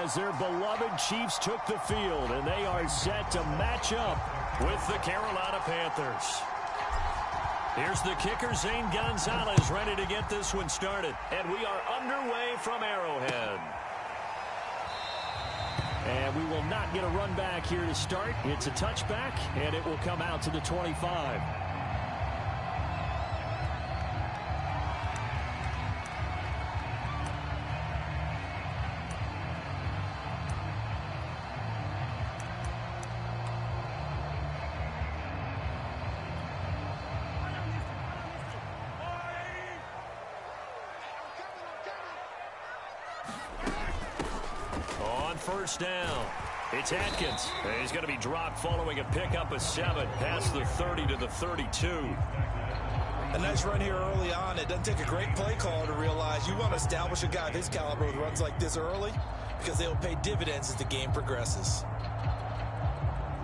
as their beloved Chiefs took the field, and they are set to match up with the Carolina Panthers. Here's the kicker, Zane Gonzalez, ready to get this one started. And we are underway from Arrowhead. And we will not get a run back here to start. It's a touchback, and it will come out to the 25. First down. It's Atkins. He's going to be dropped following a pickup of 7 past the 30 to the 32. A nice run here early on. It doesn't take a great play caller to realize you want to establish a guy of his caliber with runs like this early because they'll pay dividends as the game progresses.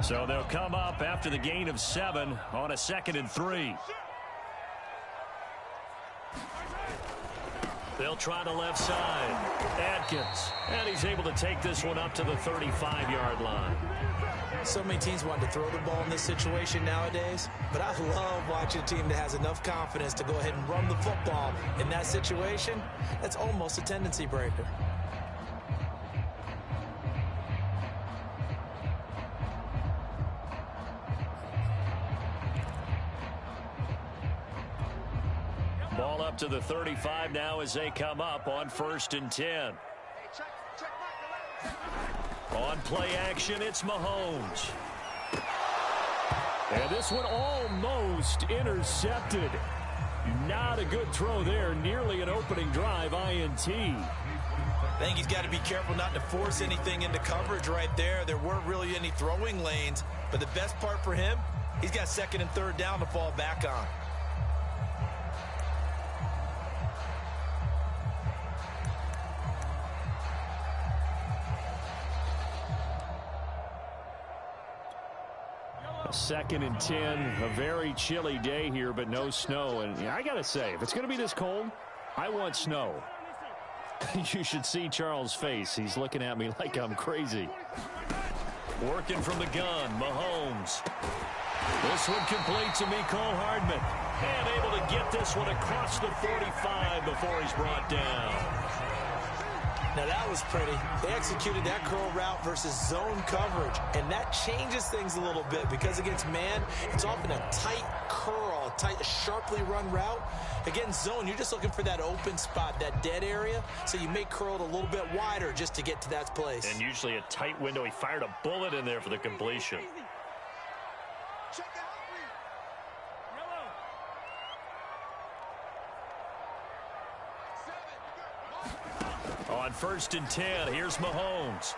So they'll come up after the gain of 7 on a 2nd and 3. They'll try the left side. Atkins. And he's able to take this one up to the 35-yard line. So many teams want to throw the ball in this situation nowadays, but I love watching a team that has enough confidence to go ahead and run the football in that situation. That's almost a tendency breaker. Ball up to the 35 now as they come up on 1st and 10. On play action, it's Mahomes. And this one almost intercepted. Not a good throw there. Nearly an opening drive INT. I think he's got to be careful not to force anything into coverage right there. There weren't really any throwing lanes. But the best part for him, he's got 2nd and 3rd down to fall back on. A 2nd and 10, a very chilly day here, but no snow. And I got to say, if it's going to be this cold, I want snow. You should see Charles' face. He's looking at me like I'm crazy. Working from the gun, Mahomes. This one complete to Mecole Hardman. And able to get this one across the 45 before he's brought down. Now that was pretty. They executed that curl route versus zone coverage, and that changes things a little bit because against man, it's often a tight curl, a sharply run route. Against zone, you're just looking for that open spot, that dead area, so you may curl it a little bit wider just to get to that place. And usually a tight window. He fired a bullet in there for the completion. On 1st and 10, here's Mahomes.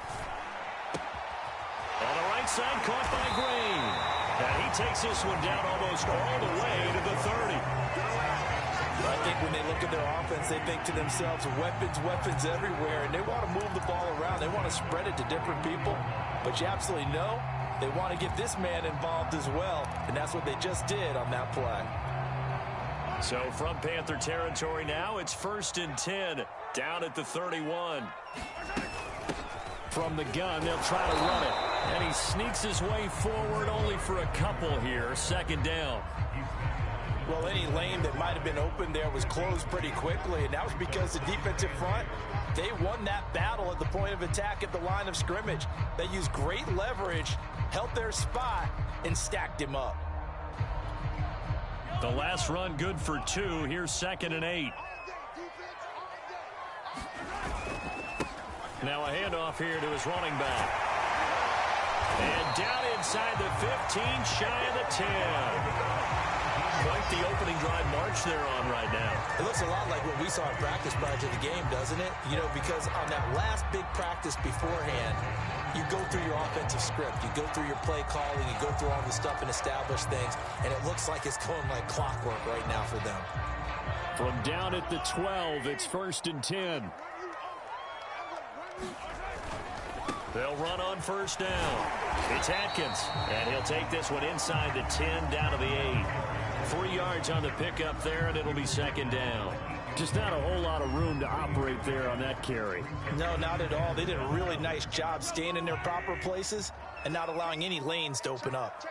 On the right side, caught by Green. And he takes this one down almost all the way to the 30. I think when they look at their offense, they think to themselves, weapons everywhere, and they want to move the ball around. They want to spread it to different people. But you absolutely know they want to get this man involved as well, and that's what they just did on that play. So from Panther territory now, it's 1st and 10. Down at the 31. From the gun, they'll try to run it. And he sneaks his way forward only for a couple here. 2nd down. Well, any lane that might have been open there was closed pretty quickly, and that was because the defensive front, they won that battle at the point of attack at the line of scrimmage. They used great leverage, held their spot, and stacked him up. The last run good for 2. Here's 2nd and 8. Now a handoff here to his running back. And down inside the 15, shy of the 10. Quite the opening drive march they're on right now. It looks a lot like what we saw in practice prior to the game, doesn't it? You know, because on that last big practice beforehand, you go through your offensive script. You go through your play calling. You go through all the stuff and establish things. And it looks like it's going like clockwork right now for them. From down at the 12, it's 1st and 10. They'll run on 1st down. It's Atkins, and he'll take this one inside the 10 down to the 8. 3 yards on the pickup there, and it'll be 2nd down. Just not a whole lot of room to operate there on that carry. No, not at all. They did a really nice job staying in their proper places and not allowing any lanes to open up.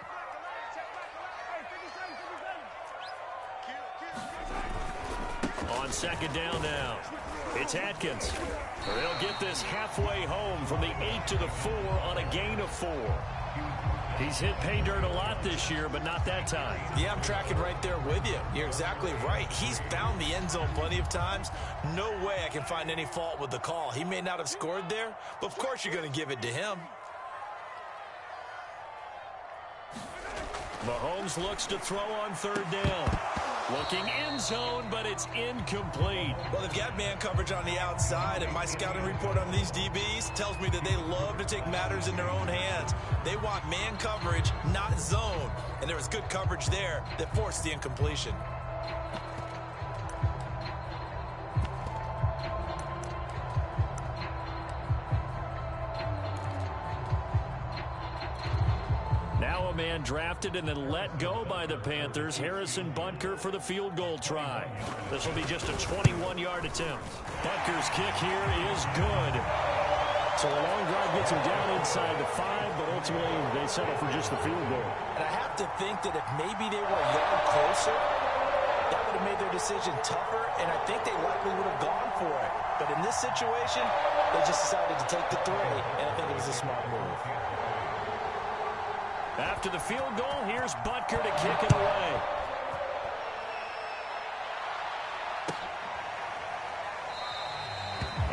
On second down now, it's Atkins. They'll get this halfway home from the 8 to the 4 on a gain of 4. He's hit pay dirt a lot this year, but not that time. Yeah, I'm tracking right there with you. You're exactly right. He's found the end zone plenty of times. No way I can find any fault with the call. He may not have scored there, but of course you're going to give it to him. Mahomes looks to throw on third down. Looking end zone, but it's incomplete. Well, they've got man coverage on the outside, and my scouting report on these DBs tells me that they love to take matters in their own hands. They want man coverage, not zone. And there was good coverage there that forced the incompletion. Now a man drafted and then let go by the Panthers. Harrison Butker for the field goal try. This will be just a 21-yard attempt. Butker's kick here is good. So a long drive gets him down inside the 5, but ultimately they settle for just the field goal. And I have to think that if maybe they were a yard closer, that would have made their decision tougher, and I think they likely would have gone for it. But in this situation, they just decided to take the 3, and I think it was a smart move. After the field goal, here's Butker to kick it away.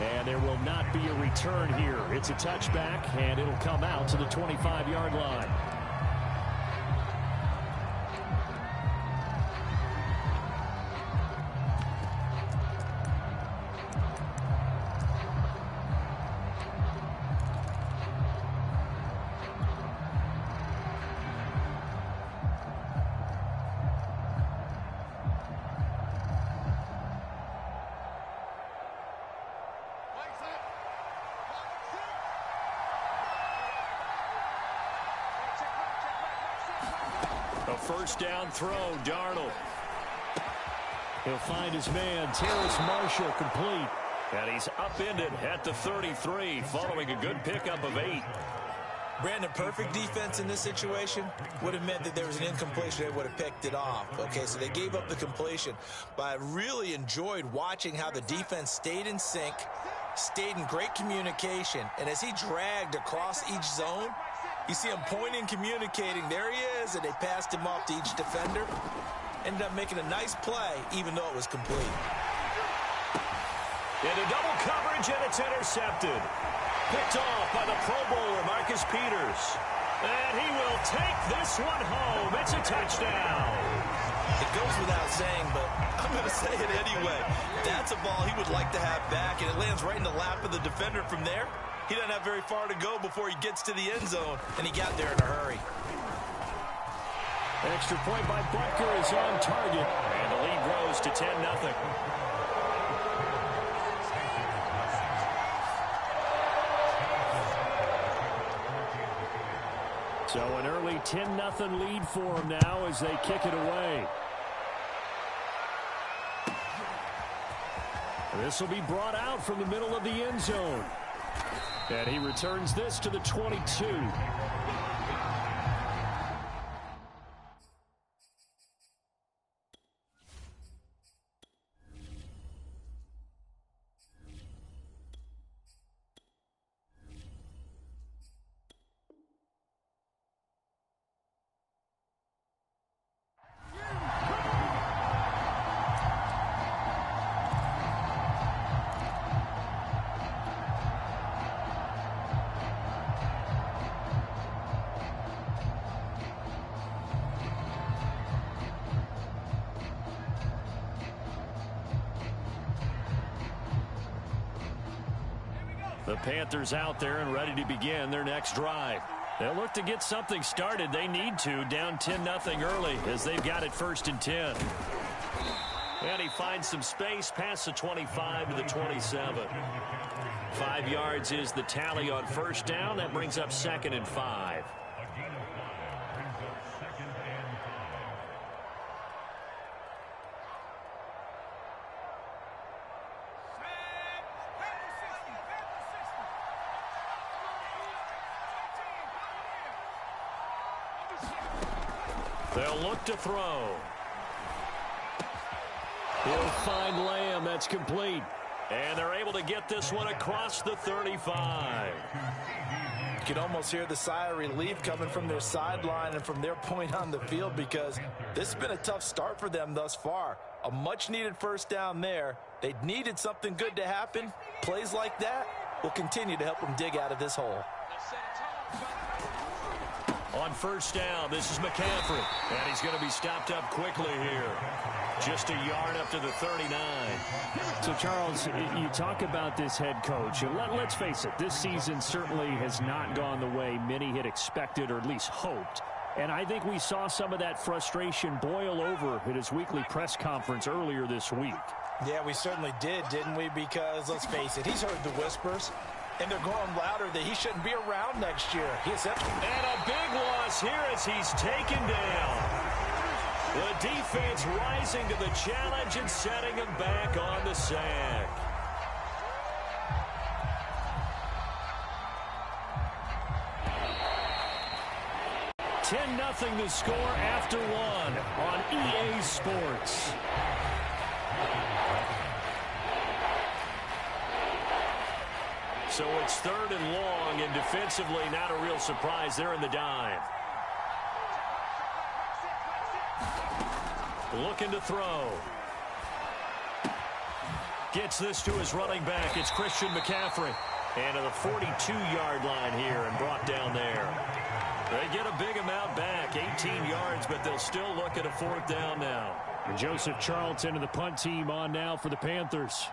And there will not be a return here. It's a touchback, and it'll come out to the 25-yard line. A first down throw, Darnold. He'll find his man, Terrace Marshall, complete. And he's upended at the 33, following a good pickup of 8. Brandon, perfect defense in this situation would have meant that there was an incompletion. They would have picked it off. Okay, so they gave up the completion. But I really enjoyed watching how the defense stayed in sync, stayed in great communication. And as he dragged across each zone, you see him pointing, communicating. There he is, and they passed him off to each defender. Ended up making a nice play, even though it was complete. Into double coverage, and it's intercepted. Picked off by the Pro Bowler, Marcus Peters. And he will take this one home. It's a touchdown. It goes without saying, but I'm going to say it anyway. That's a ball he would like to have back, and it lands right in the lap of the defender from there. He doesn't have very far to go before he gets to the end zone, and he got there in a hurry. Extra point by Butker is on target, and the lead grows to 10-0. So an early 10-0 lead for them now as they kick it away. This will be brought out from the middle of the end zone. And he returns this to the 22. The Panthers out there and ready to begin their next drive. They'll look to get something started. They need to, down 10-0 early as they've got it 1st and 10. And he finds some space past the 25 to the 27. 5 yards is the tally on first down. That brings up 2nd and 5. They'll look to throw. He'll find Lamb. That's complete. And they're able to get this one across the 35. You can almost hear the sigh of relief coming from their sideline and from their point on the field, because this has been a tough start for them thus far. A much-needed first down there. They needed something good to happen. Plays like that will continue to help them dig out of this hole. On first down, this is McCaffrey. And he's going to be stopped up quickly here. Just a yard up to the 39. So, Charles, you talk about this head coach. And let's face it, this season certainly has not gone the way many had expected or at least hoped. And I think we saw some of that frustration boil over at his weekly press conference earlier this week. Yeah, we certainly did, didn't we? Because, let's face it, he's heard the whispers, and they're growing louder that he shouldn't be around next year. And a big loss here as he's taken down. The defense rising to the challenge and setting him back on the sack. $10-0 the score after one on EA Sports. So it's 3rd and long, and defensively not a real surprise. They're in the dime. Looking to throw. Gets this to his running back. It's Christian McCaffrey. And to the 42-yard line here and brought down there. They get a big amount back, 18 yards, but they'll still look at a 4th down now. And Joseph Charlton and the punt team on now for the Panthers.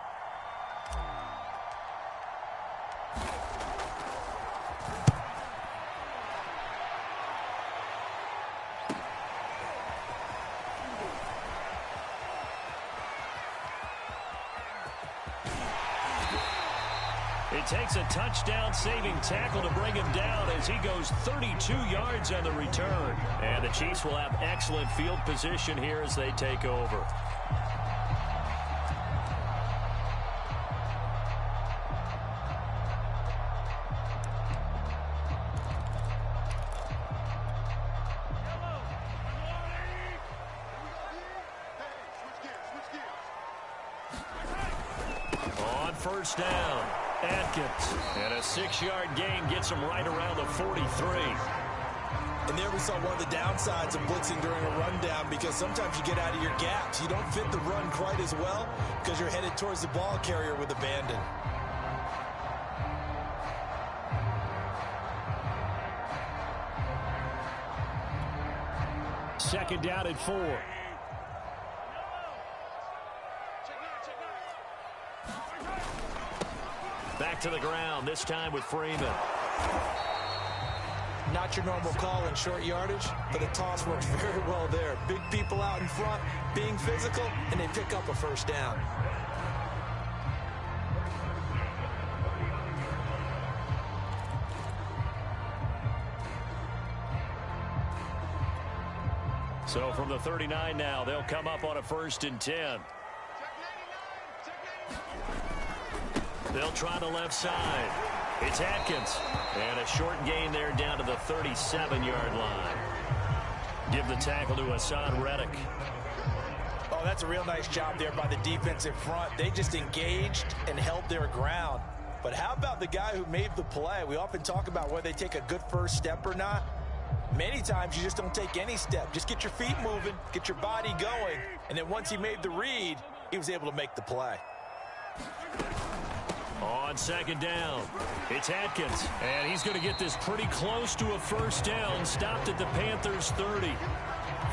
It takes a touchdown-saving tackle to bring him down as he goes 32 yards on the return. And the Chiefs will have excellent field position here as they take over. On first down. Atkins. And a 6-yard gain gets him right around the 43. And there we saw one of the downsides of blitzing during a rundown, because sometimes you get out of your gaps. You don't fit the run quite as well because you're headed towards the ball carrier with abandon. Second down at 4. Back to the ground, this time with Freeman. Not your normal call in short yardage, but the toss works very well there. Big people out in front, being physical, and they pick up a first down. So from the 39 now, they'll come up on a 1st and 10. They'll try the left side. It's Atkins. And a short gain there down to the 37-yard line. Give the tackle to Hassan Reddick. Oh, that's a real nice job there by the defensive front. They just engaged and held their ground. But how about the guy who made the play? We often talk about whether they take a good first step or not. Many times you just don't take any step. Just get your feet moving, get your body going, and then once he made the read, he was able to make the play. On second down, it's Atkins, and he's going to get this pretty close to a first down, stopped at the Panthers' 30.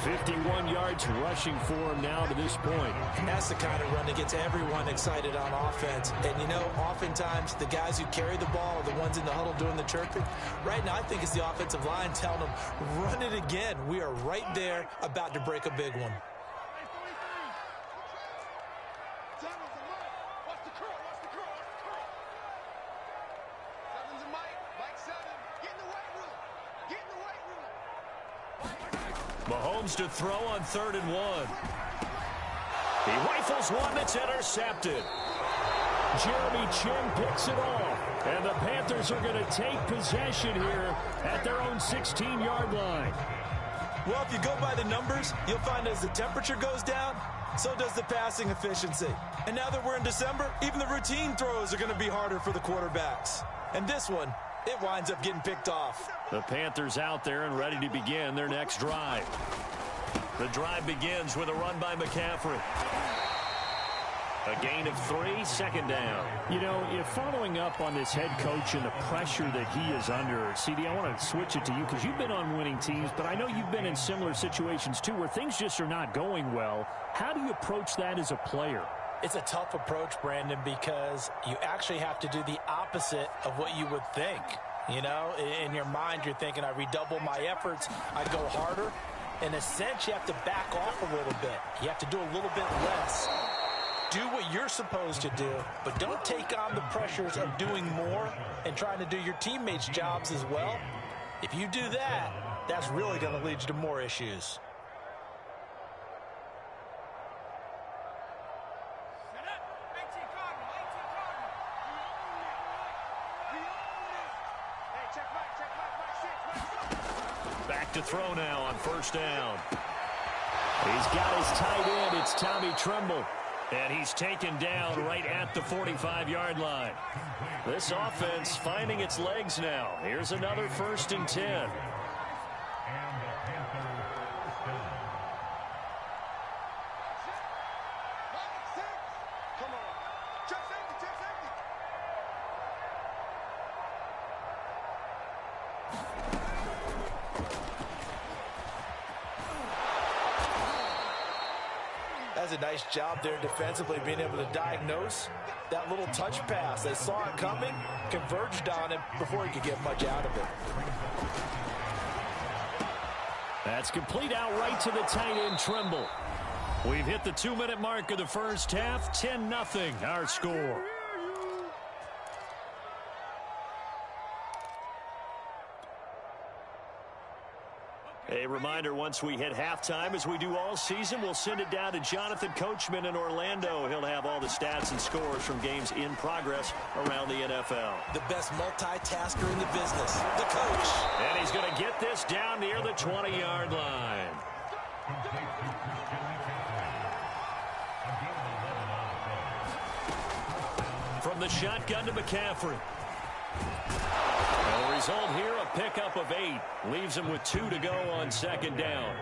51 yards rushing for him now to this point. And that's the kind of run that gets everyone excited on offense. And, you know, oftentimes the guys who carry the ball are the ones in the huddle doing the chirping. Right now, I think it's the offensive line telling them, run it again. We are right there about to break a big one. Mahomes to throw on 3rd and 1. He rifles one that's intercepted. Jeremy Chin picks it off. And the Panthers are going to take possession here at their own 16-yard line. Well, if you go by the numbers, you'll find as the temperature goes down, so does the passing efficiency. And now that we're in December, even the routine throws are going to be harder for the quarterbacks. And this one, it winds up getting picked off. The Panthers out there and ready to begin their next drive. The drive begins with a run by McCaffrey. A gain of 3, second down. You know, following up on this head coach and the pressure that he is under, CD, I want to switch it to you because you've been on winning teams, but I know you've been in similar situations too where things just are not going well. How do you approach that as a player? It's a tough approach, Brandon, because you actually have to do the opposite of what you would think. You know, in your mind, you're thinking, I redouble my efforts, I go harder. In a sense, you have to back off a little bit. You have to do a little bit less. Do what you're supposed to do, but don't take on the pressures of doing more and trying to do your teammates' jobs as well. If you do that, that's really going to lead you to more issues. Back to throw now on first down. He's got his tight end. It's Tommy Tremble. And he's taken down right at the 45-yard line. This offense finding its legs now. Here's another 1st and 10. That's a nice job there defensively, being able to diagnose that little touch pass. They saw it coming, converged on it before he could get much out of it. That's complete out right to the tight end, Tremble. We've hit the 2-minute mark of the first half. 10-0 our score. A reminder, once we hit halftime, as we do all season, we'll send it down to Jonathan Coachman in Orlando. He'll have all the stats and scores from games in progress around the NFL. The best multitasker in the business, the coach. And he's going to get this down near the 20-yard line. From the shotgun to McCaffrey. And the result here, a pickup of 8. Leaves him with 2 to go on second down.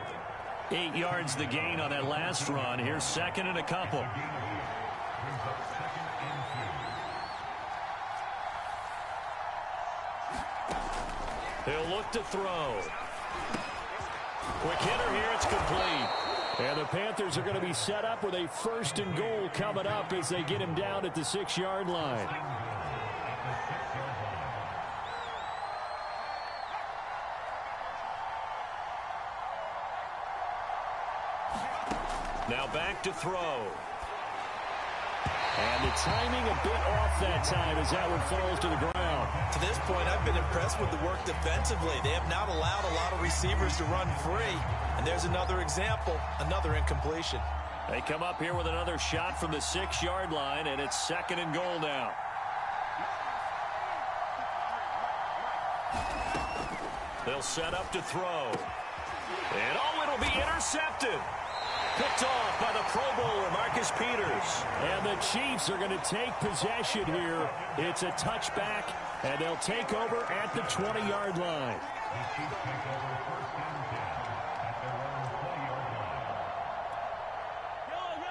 8 yards the gain on that last run. Here's second and a couple. He'll look to throw. Quick hitter here, it's complete. And the Panthers are going to be set up with a 1st and goal coming up as they get him down at the 6-yard line. Now back to throw. And the timing a bit off that time as that one falls to the ground. To this point, I've been impressed with the work defensively. They have not allowed a lot of receivers to run free. And there's another example, another incompletion. They come up here with another shot from the 6-yard line, and it's 2nd and goal now. They'll set up to throw. And it'll be intercepted. Picked off by the Pro Bowler, Marcus Peters. And the Chiefs are going to take possession here. It's a touchback, and they'll take over at the 20-yard line.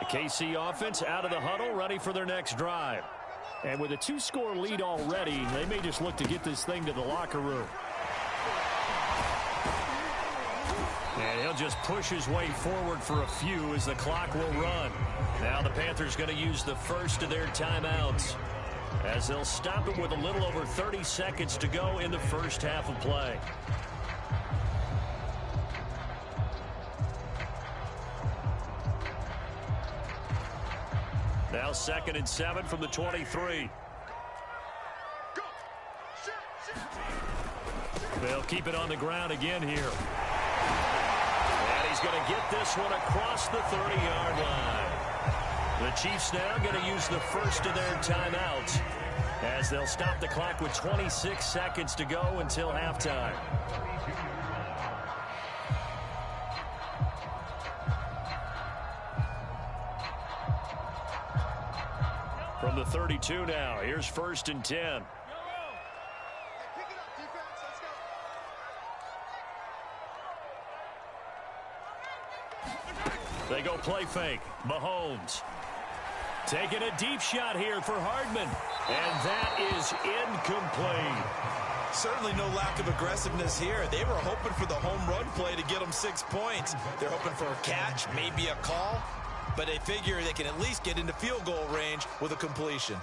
The KC offense out of the huddle, ready for their next drive. And with a 2-score lead already, they may just look to get this thing to the locker room. And he'll just push his way forward for a few as the clock will run. Now the Panthers going to use the first of their timeouts as they'll stop it with a little over 30 seconds to go in the first half of play. Now 2nd and 7 from the 23. They'll keep it on the ground again here. And he's going to get this one across the 30-yard line. The Chiefs now going to use the first of their timeouts as they'll stop the clock with 26 seconds to go until halftime. From the 32 now, here's 1st and 10. They go play fake. Mahomes taking a deep shot here for Hardman. And that is incomplete. Certainly no lack of aggressiveness here. They were hoping for the home run play to get them 6 points. They're hoping for a catch, maybe a call. But they figure they can at least get into field goal range with a completion.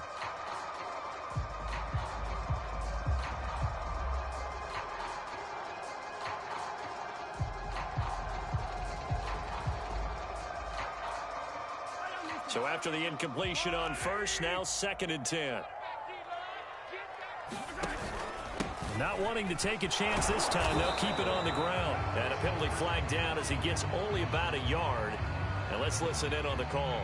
So after the incompletion on 1st, now 2nd and 10. Not wanting to take a chance this time, they'll keep it on the ground. And a penalty flag down as he gets only about a yard. And let's listen in on the call.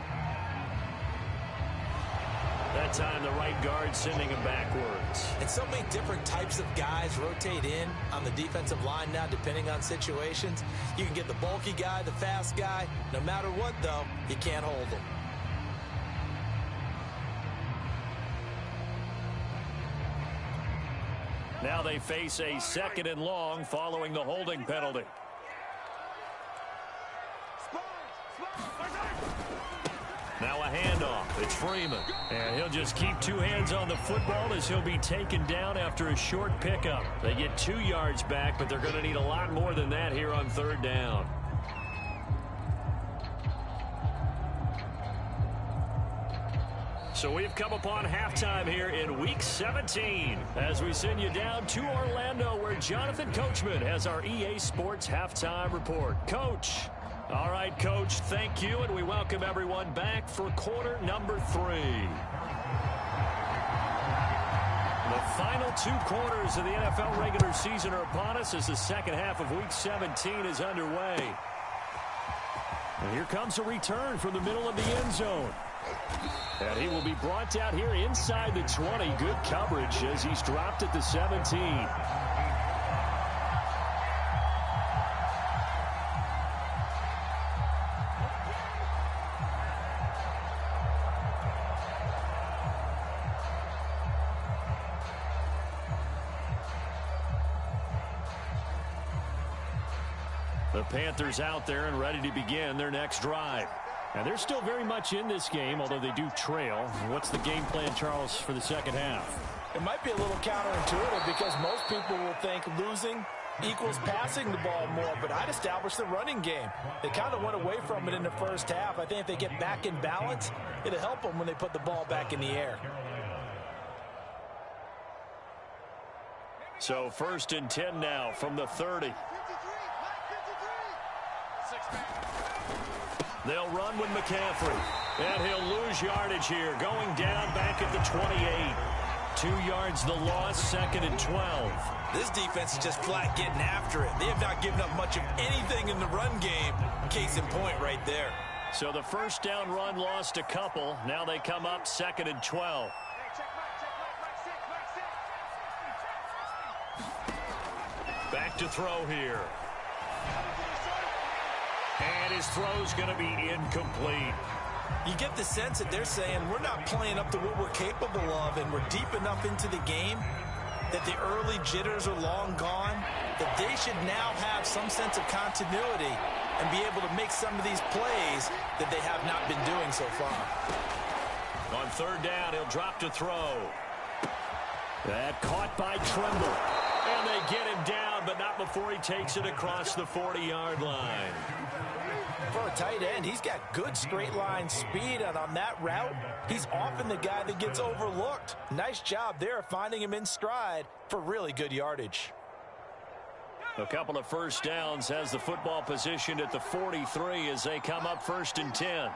That time the right guard sending him backwards. And so many different types of guys rotate in on the defensive line now depending on situations. You can get the bulky guy, the fast guy. No matter what, though, you can't hold them. Now they face a 2nd and long following the holding penalty. Now a handoff. It's Freeman. And he'll just keep 2 hands on the football as he'll be taken down after a short pickup. They get 2 yards back, but they're going to need a lot more than that here on 3rd down. So we've come upon halftime here in Week 17 as we send you down to Orlando where Jonathan Coachman has our EA Sports Halftime Report. Coach. All right, Coach, thank you, and we welcome everyone back for quarter number 3. The final 2 quarters of the NFL regular season are upon us as the second half of Week 17 is underway. And here comes a return from the middle of the end zone. And he will be brought down here inside the 20. Good coverage as he's dropped at the 17. The Panthers out there and ready to begin their next drive. And they're still very much in this game, although they do trail. What's the game plan, Charles, for the second half? It might be a little counterintuitive because most people will think losing equals passing the ball more, but I'd establish the running game. They kind of went away from it in the first half. I think if they get back in balance, it'll help them when they put the ball back in the air. So 1st and 10 now from the 30. They'll run with McCaffrey. And he'll lose yardage here. Going down back at the 28. 2 yards the loss, 2nd and 12. This defense is just flat getting after it. They have not given up much of anything in the run game. Case in point right there. So the 1st down run lost a couple. Now they come up 2nd and 12. Back to throw here. And his throw's going to be incomplete. You get the sense that they're saying we're not playing up to what we're capable of, and we're deep enough into the game that the early jitters are long gone, that they should now have some sense of continuity and be able to make some of these plays that they have not been doing so far. On 3rd down, he'll drop to throw. That caught by Tremble. And they get him down, but not before he takes it across the 40-yard line. For a tight end, he's got good straight line speed, and on that route, he's often the guy that gets overlooked. Nice job there finding him in stride for really good yardage. A couple of 1st downs has the football positioned at the 43 as they come up 1st and 10.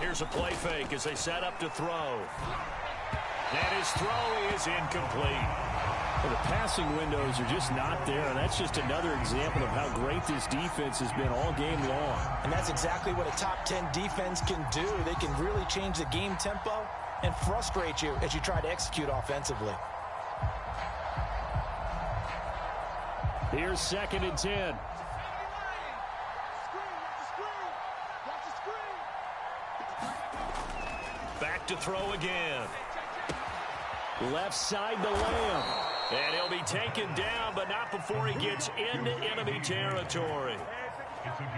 Here's a play fake as they set up to throw. And his throw is incomplete. Well, the passing windows are just not there, and that's just another example of how great this defense has been all game long. And that's exactly what a top 10 defense can do. They can really change the game tempo and frustrate you as you try to execute offensively. Here's 2nd and 10. Back to throw again. Left side to Lamb. And he'll be taken down, but not before he gets into enemy territory.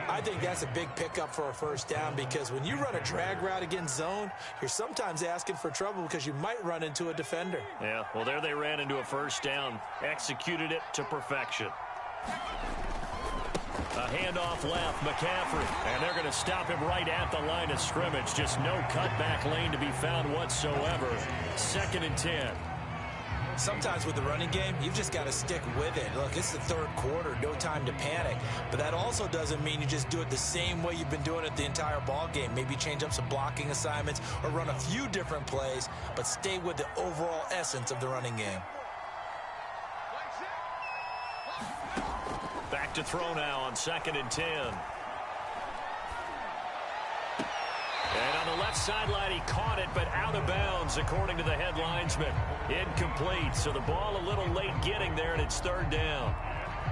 I think that's a big pickup for a first down because when you run a drag route against zone, you're sometimes asking for trouble because you might run into a defender. Yeah, well, there they ran into a first down, executed it to perfection. A handoff left, McCaffrey, and they're going to stop him right at the line of scrimmage. Just no cutback lane to be found whatsoever. 2nd and 10. Sometimes with the running game, you've just got to stick with it. Look, it's the third quarter, no time to panic. But that also doesn't mean you just do it the same way you've been doing it the entire ball game. Maybe change up some blocking assignments or run a few different plays, but stay with the overall essence of the running game. Back to throw now on 2nd and 10. And on the left sideline, he caught it, but out of bounds, according to the head linesman. Incomplete, so the ball a little late getting there, and it's 3rd down.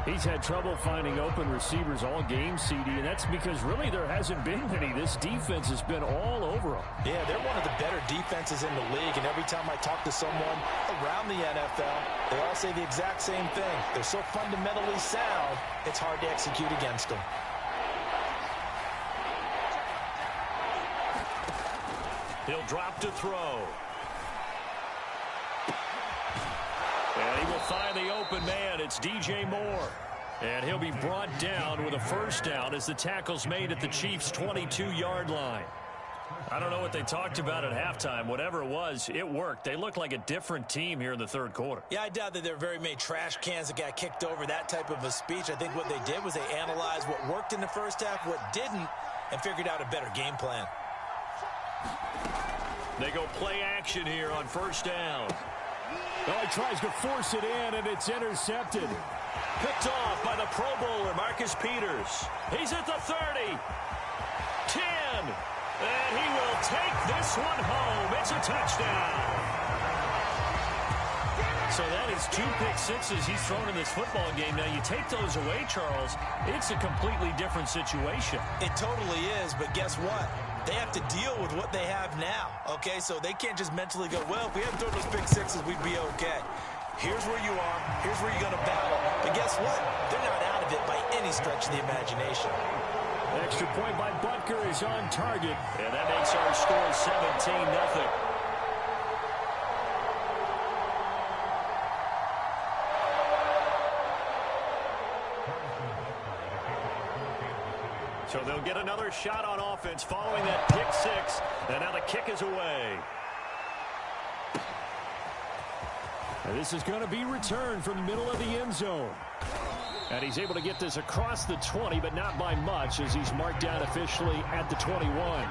He's had trouble finding open receivers all game, CD, and that's because really there hasn't been many. This defense has been all over them. Yeah, they're one of the better defenses in the league, and every time I talk to someone around the NFL, they all say the exact same thing. They're so fundamentally sound, it's hard to execute against them. He'll drop to throw. And he will find the open man. It's DJ Moore. And he'll be brought down with a first down as the tackle's made at the Chiefs' 22-yard line. I don't know what they talked about at halftime. Whatever it was, it worked. They look like a different team here in the third quarter. Yeah, I doubt that there were very many trash cans that got kicked over, that type of a speech. I think what they did was they analyzed what worked in the first half, what didn't, and figured out a better game plan. They go play action here on first down. Oh, he tries to force it in, and it's intercepted. Picked off by the Pro Bowler, Marcus Peters. He's at the 30. 10. And he will take this one home. It's a touchdown. So that is 2 pick sixes he's thrown in this football game. Now, you take those away, Charles, it's a completely different situation. It totally is, but guess what? They have to deal with what they have now, okay? So they can't just mentally go, well, if we hadn't thrown those pick sixes, we'd be okay. Here's where you are. Here's where you're going to battle. But guess what? They're not out of it by any stretch of the imagination. Extra point by Butker is on target. And that makes our score 17-0. So they'll get another shot on offense following that pick six. And now the kick is away. And this is going to be returned from the middle of the end zone. And he's able to get this across the 20, but not by much, as he's marked down officially at the 21.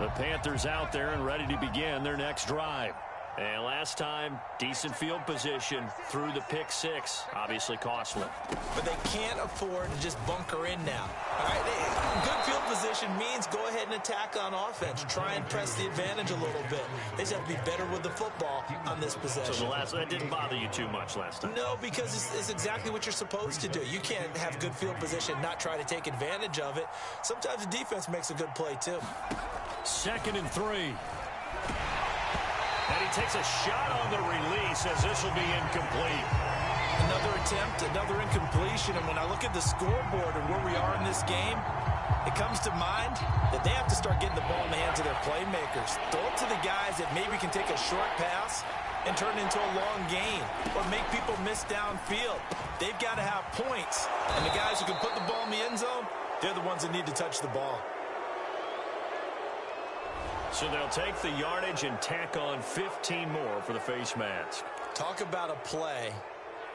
The Panthers out there and ready to begin their next drive. And last time, decent field position through the pick six. Obviously costly. But they can't afford to just bunker in now. All right, good field position means go ahead and attack on offense. Try and press the advantage a little bit. They just have to be better with the football on this possession. So that didn't bother you too much last time? No, because it's exactly what you're supposed to do. You can't have good field position, not try to take advantage of it. Sometimes the defense makes a good play, too. 2nd and 3. And he takes a shot on the release as this will be incomplete. Another attempt, another incompletion. And when I look at the scoreboard and where we are in this game, it comes to mind that they have to start getting the ball in the hands of their playmakers. Throw it to the guys that maybe can take a short pass and turn it into a long gain or make people miss downfield. They've got to have points. And the guys who can put the ball in the end zone, they're the ones that need to touch the ball. So they'll take the yardage and tack on 15 more for the face mask. Talk about a play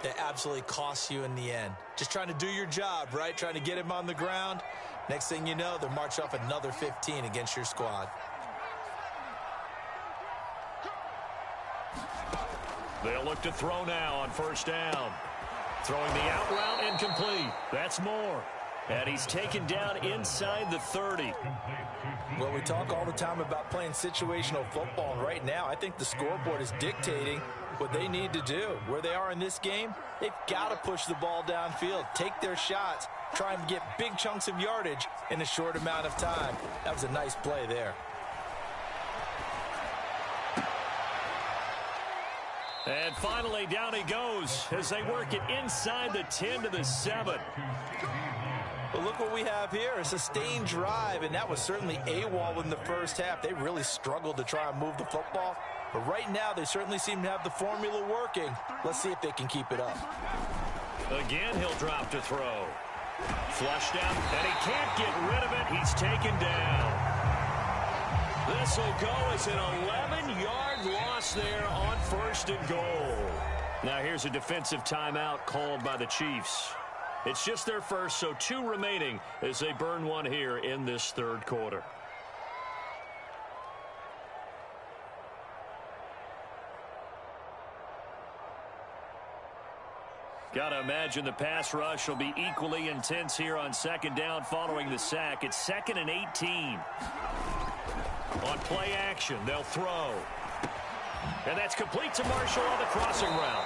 that absolutely costs you in the end. Just trying to do your job, right? Trying to get him on the ground. Next thing you know, they'll march off another 15 against your squad. They'll look to throw now on first down. Throwing the out route incomplete. That's Moore. And he's taken down inside the 30. Well, we talk all the time about playing situational football, and right now I think the scoreboard is dictating what they need to do. Where they are in this game, they've got to push the ball downfield, take their shots, try and get big chunks of yardage in a short amount of time. That was a nice play there. And finally, down he goes as they work it inside the 10 to the 7. But look what we have here, a sustained drive, and that was certainly AWOL in the first half. They really struggled to try and move the football. But right now, they certainly seem to have the formula working. Let's see if they can keep it up. Again, he'll drop to throw. Flush down, and he can't get rid of it. He's taken down. This will go as an 11-yard loss there on 1st and goal. Now here's a defensive timeout called by the Chiefs. It's just their first, so 2 remaining as they burn one here in this 3rd quarter. Got to imagine the pass rush will be equally intense here on 2nd down following the sack. It's 2nd and 18. On play action, they'll throw. And that's complete to Marshall on the crossing route.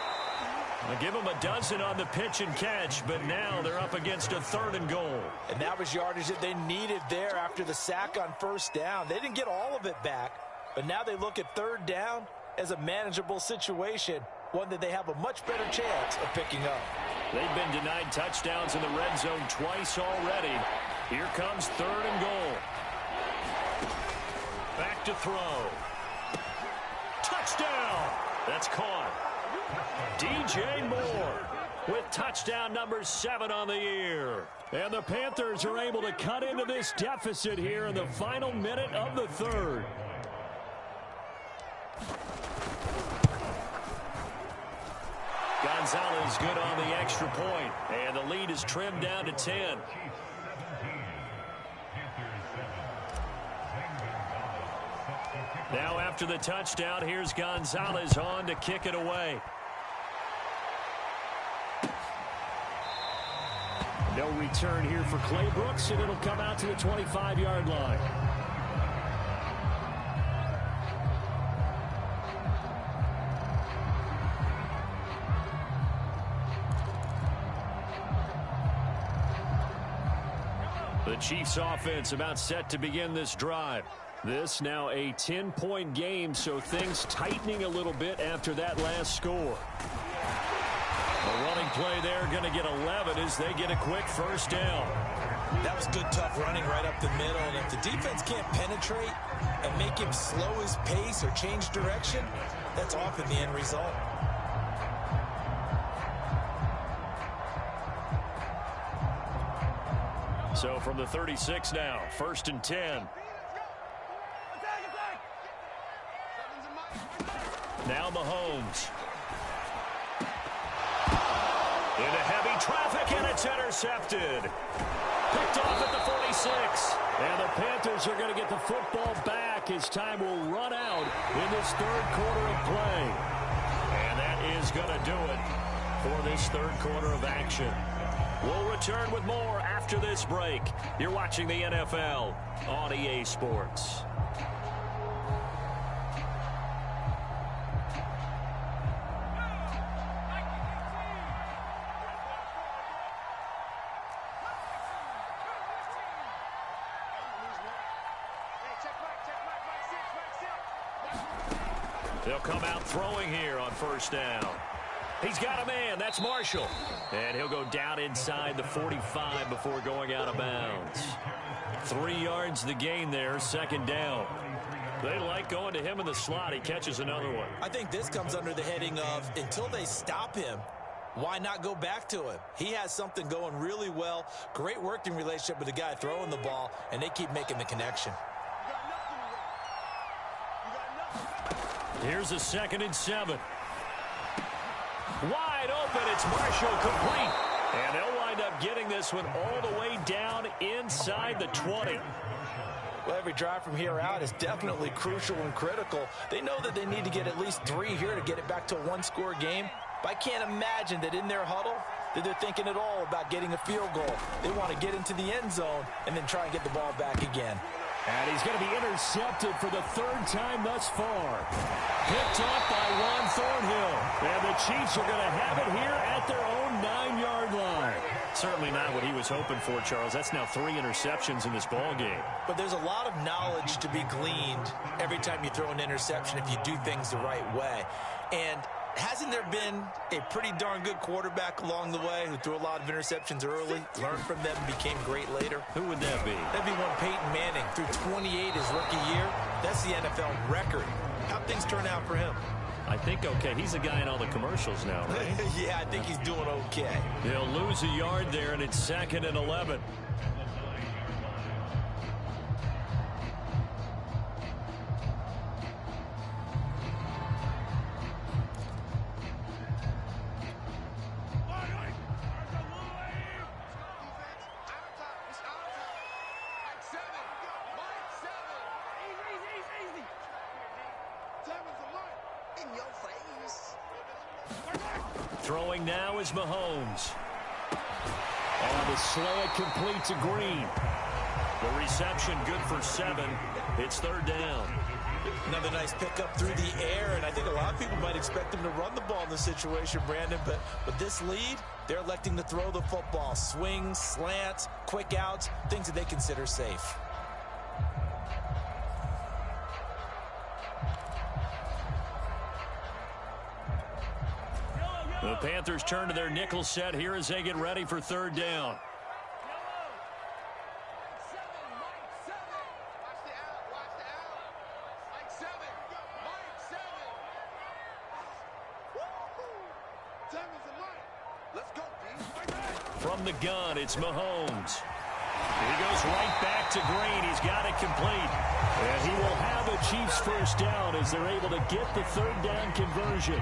I'll give them a dozen on the pitch and catch, but now they're up against a 3rd and goal. And that was yardage that they needed there after the sack on 1st down. They didn't get all of it back, but now they look at 3rd down as a manageable situation, one that they have a much better chance of picking up. They've been denied touchdowns in the red zone twice already. Here comes 3rd and goal. Back to throw. Touchdown! That's caught. DJ Moore with touchdown number 7 on the year. And the Panthers are able to cut into this deficit here in the final minute of the 3rd. Gonzalez good on the extra point, and the lead is trimmed down to 10. Now after the touchdown, here's Gonzalez on to kick it away. No return here for Clay Brooks, and it'll come out to the 25-yard line. The Chiefs offense about set to begin this drive. This now a 10-point game, so things tightening a little bit after that last score. A running play there, going to get 11 as they get a quick 1st down. That was good, tough running right up the middle, and if the defense can't penetrate and make him slow his pace or change direction, that's often the end result. So from the 36 now, 1st and 10. Now Mahomes. Into heavy traffic, and it's intercepted. Picked off at the 46. And the Panthers are going to get the football back as time will run out in this 3rd quarter of play. And that is going to do it for this 3rd quarter of action. We'll return with more after this break. You're watching the NFL on EA Sports. They'll come out throwing here on 1st down. He's got a man. That's Marshall. And he'll go down inside the 45 before going out of bounds. 3 yards the gain there, 2nd down. They like going to him in the slot. He catches another one. I think this comes under the heading of until they stop him, why not go back to him? He has something going really well. Great working relationship with the guy throwing the ball, and they keep making the connection. Here's a 2nd and 7. Wide open. It's Marshall complete. And they'll wind up getting this one all the way down inside the 20. Well, every drive from here out is definitely crucial and critical. They know that they need to get at least 3 here to get it back to a 1-score game. But I can't imagine that in their huddle, that they're thinking at all about getting a field goal. They want to get into the end zone and then try and get the ball back again. And he's going to be intercepted for the third time thus far. Picked off by Juan Thornhill. And the Chiefs are going to have it here at their own 9-yard line. Certainly not what he was hoping for, Charles. That's now 3 interceptions in this ball game. But there's a lot of knowledge to be gleaned every time you throw an interception if you do things the right way. And hasn't there been a pretty darn good quarterback along the way who threw a lot of interceptions early, learned from them, and became great later? Who would that be? That'd be one Peyton Manning. Threw 28 his rookie year. That's the NFL record. How'd things turn out for him? I think okay. He's the guy in all the commercials now, right? Yeah, I think he's doing okay. He'll lose a yard there, and it's 2nd and 11. Throwing now is Mahomes. And the slant complete to Green. The reception good for 7. It's 3rd down. Another nice pickup through the air, and I think a lot of people might expect him to run the ball in this situation, Brandon, but with this lead, they're electing to throw the football. Swings, slants, quick outs, things that they consider safe. The Panthers turn to their nickel set here as they get ready for 3rd down. From the gun, it's Mahomes. He goes right back to Green. He's got it complete. And he will have a Chiefs first down as they're able to get the 3rd down conversion.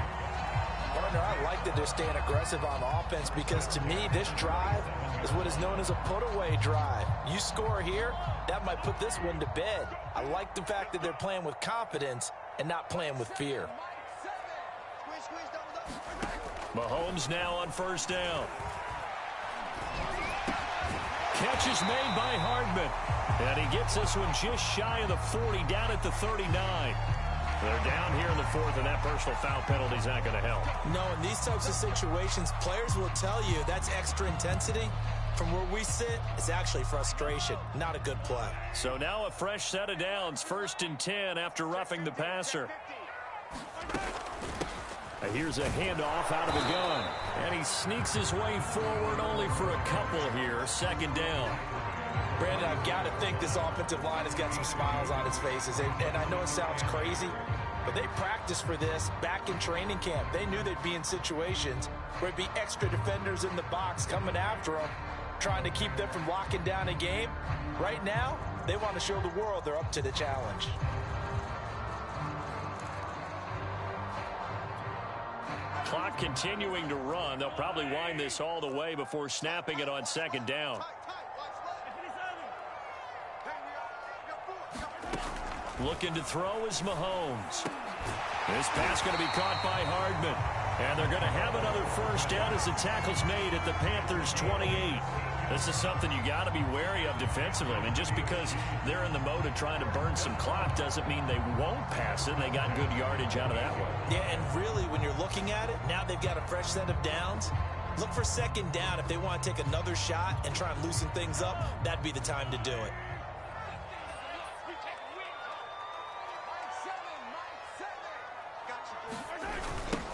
Partner, I like that they're staying aggressive on offense because to me, this drive is what is known as a put-away drive. You score here, that might put this one to bed. I like the fact that they're playing with confidence and not playing with fear. Mahomes now on 1st down. Catch is made by Hardman. And he gets this one just shy of the 40, down at the 39. They're down here in the 4th, and that personal foul penalty is not going to help. No, in these types of situations, players will tell you that's extra intensity. From where we sit, it's actually frustration, not a good play. So now a fresh set of downs, 1st and 10 after roughing the passer. Here's a handoff out of the gun. And he sneaks his way forward only for a couple here, 2nd down. Brandon, I've got to think this offensive line has got some smiles on its faces. And I know it sounds crazy, but they practiced for this back in training camp. They knew they'd be in situations where it'd be extra defenders in the box coming after them, trying to keep them from locking down a game. Right now, they want to show the world they're up to the challenge. Clock continuing to run. They'll probably wind this all the way before snapping it on 2nd down. Looking to throw is Mahomes. This pass going to be caught by Hardman. And they're going to have another 1st down as the tackle's made at the Panthers' 28. This is something you got to be wary of defensively. I mean, just because they're in the mode of trying to burn some clock doesn't mean they won't pass it. They got good yardage out of that one. Yeah, and really, when you're looking at it, now they've got a fresh set of downs. Look for 2nd down. If they want to take another shot and try and loosen things up, that'd be the time to do it.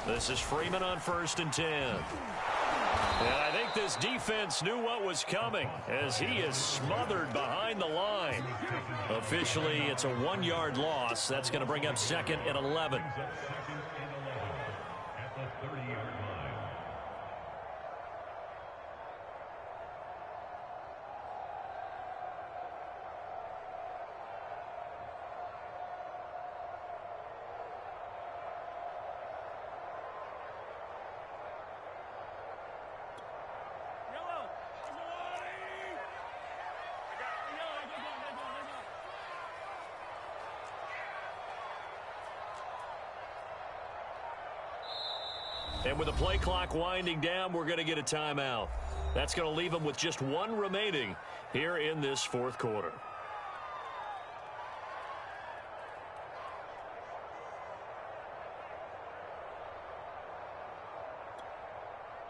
This is Freeman on 1st and 10. And I think this defense knew what was coming as he is smothered behind the line. Officially, it's a 1-yard loss. That's going to bring up 2nd and 11. And with the play clock winding down, we're going to get a timeout. That's going to leave them with just one remaining here in this fourth quarter.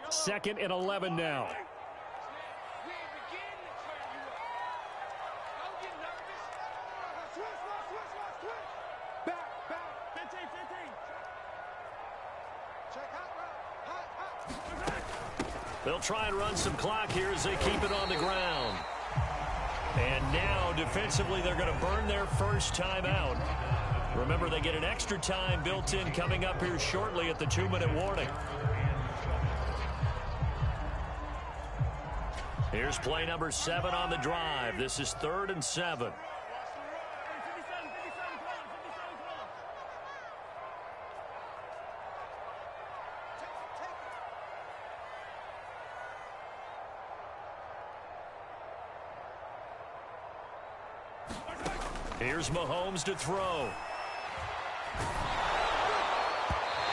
Second and 11 now. They'll try and run some clock here as they keep it on the ground. And now, defensively, they're going to burn their first timeout. Remember, they get an extra time built in coming up here shortly at the 2-minute warning. Here's play number 7 on the drive. This is 3rd and 7. Here's Mahomes to throw.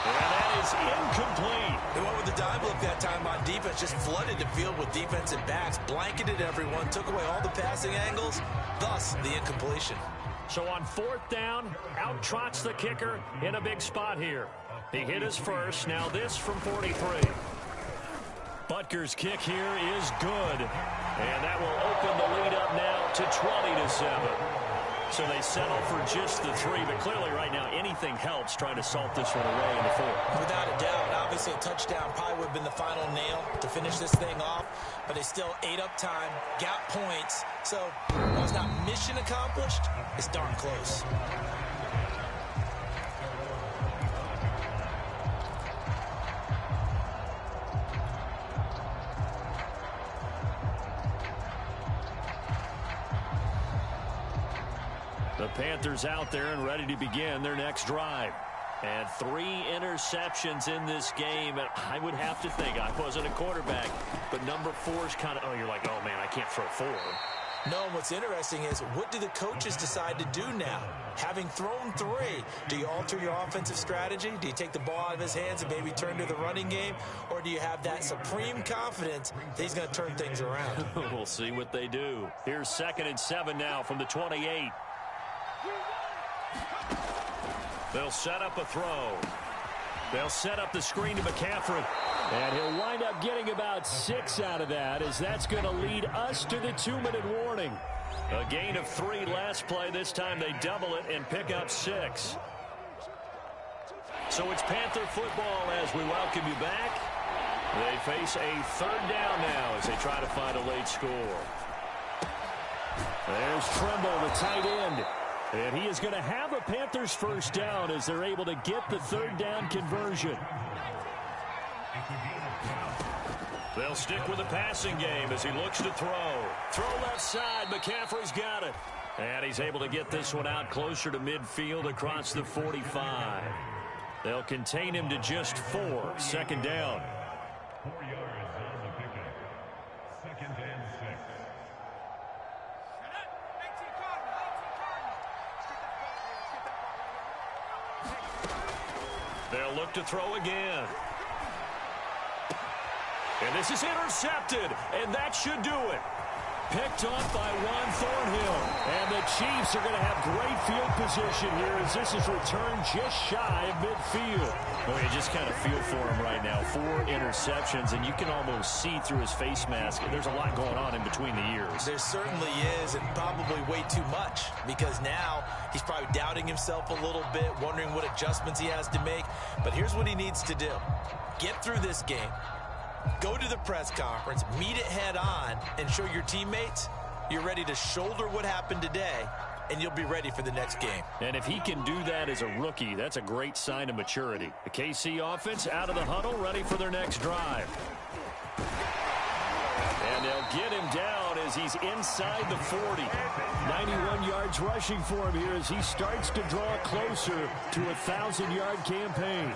And that is incomplete. They went with the dime look that time on defense, just flooded the field with defensive backs, blanketed everyone, took away all the passing angles, thus the incompletion. So on 4th down, out trots the kicker in a big spot here. He hit his first, now this from 43. Butker's kick here is good. And that will open the lead up now to 20-7. So they settle for just the 3, but clearly right now anything helps trying to salt this one away in the 4th. Without a doubt, obviously a touchdown probably would have been the final nail to finish this thing off, but they still ate up time, got points, so while it's not mission accomplished, it's darn close. The Panthers out there and ready to begin their next drive. And 3 interceptions in this game. And I would have to think, I wasn't a quarterback, but number 4 is kind of, oh, you're like, oh, man, I can't throw 4. No, what's interesting is what do the coaches decide to do now? Having thrown 3, do you alter your offensive strategy? Do you take the ball out of his hands and maybe turn to the running game? Or do you have that supreme confidence that he's going to turn things around? We'll see what they do. Here's 2nd and 7 now from the 28. They'll set up a throw. They'll set up the screen to McCaffrey. And he'll wind up getting about 6 out of that, as that's going to lead us to the 2-minute warning. A gain of 3 last play. This time they double it and pick up 6. So it's Panther football as we welcome you back. They face a 3rd down now as they try to find a late score. There's Tremble, the tight end. And he is going to have a Panthers first down as they're able to get the 3rd down conversion. They'll stick with the passing game as he looks to throw. Throw left side. McCaffrey's got it. And he's able to get this one out closer to midfield across the 45. They'll contain him to just 4. 2nd down. 4 yards on the pickup. 2nd and 6. They'll look to throw again. And this is intercepted, and that should do it. Picked off by Juan Thornhill. And the Chiefs are going to have great field position here as this is returned just shy of midfield. Well, you just kind of feel for him right now. 4 interceptions, and you can almost see through his face mask. There's a lot going on in between the ears. There certainly is, and probably way too much, because now he's probably doubting himself a little bit, wondering what adjustments he has to make. But here's what he needs to do. Get through this game. Go to the press conference, meet it head on, and show your teammates you're ready to shoulder what happened today, and you'll be ready for the next game. And if he can do that as a rookie, that's a great sign of maturity. The KC offense out of the huddle, ready for their next drive. And they'll get him down as he's inside the 40. 91 yards rushing for him here as he starts to draw closer to a 1,000-yard campaign.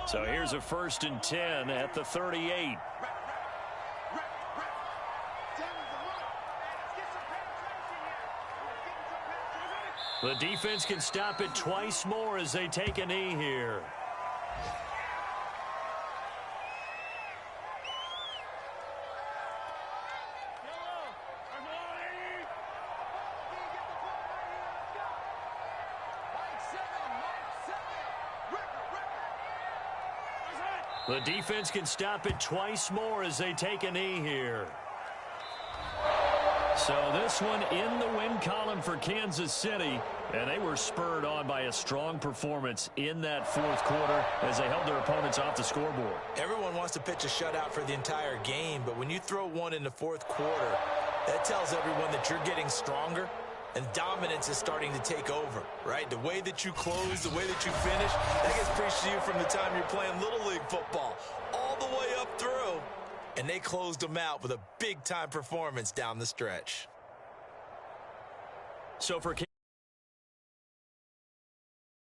So here's a 1st and 10 at the 38. The defense can stop it twice more as they take a knee here. The defense can stop it twice more as they take a knee here. So this one in the win column for Kansas City, and they were spurred on by a strong performance in that 4th quarter as they held their opponents off the scoreboard. Everyone wants to pitch a shutout for the entire game, but when you throw one in the 4th quarter, that tells everyone that you're getting stronger and dominance is starting to take over, right? The way that you close, the way that you finish, that gets preached to you from the time you're playing Little League football all the way up through. And they closed them out with a big-time performance down the stretch. So for